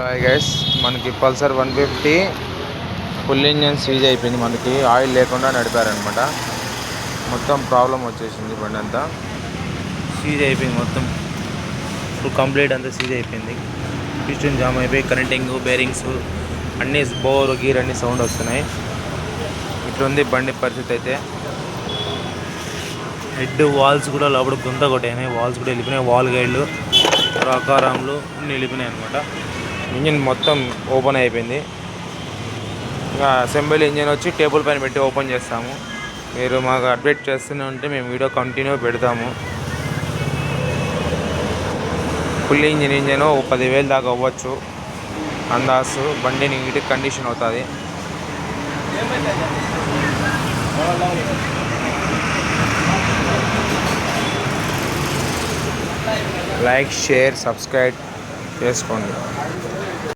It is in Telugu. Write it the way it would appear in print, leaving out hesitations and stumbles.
హాయ్ గైస్, మనకి పల్సర్ 150 ఫుల్ ఇంజన్ సీజ్ అయిపోయింది. మనకి ఆయిల్ లేకుండా నడిపారనమాట. మొత్తం ప్రాబ్లం వచ్చేసింది. బండి అంతా సీజ్ అయిపోయింది. మొత్తం ఫుల్ కంప్లీట్ అంతా సీజ్ అయిపోయింది. పిస్టన్ జామ్ అయిపోయి కరెంటింగ్ బేరింగ్స్ అన్నీ బోర్ గీర్ అన్నీ సౌండ్ వస్తున్నాయి. ఇట్లుంది బండి పరిస్థితి అయితే. హెడ్ వాల్స్ కూడా లోపల గుంత కొట్టాయి. వాల్స్ కూడా వెళ్ళిపోయినాయి. వాల్ గైడ్లు ఆకారంలో అన్నీ వెళ్ళిపోయినాయి అనమాట. ఇంజిన్ మొత్తం ఓపెన్ అయిపోయింది. ఇంకా అసెంబ్లీ ఇంజిన్ వచ్చి టేబుల్ పైన పెట్టి ఓపెన్ చేస్తాము. మీరు మాకు అప్డేట్ చేస్తూనే ఉంటే మేము వీడియో కంటిన్యూ పెడతాము. ఫుల్ ఇంజిన్ 10,000 దాకా అవ్వచ్చు అందాసు. బండి నీట్ కండిషన్ అవుతుంది. లైక్, షేర్, సబ్స్క్రైబ్ చేసుకోండి.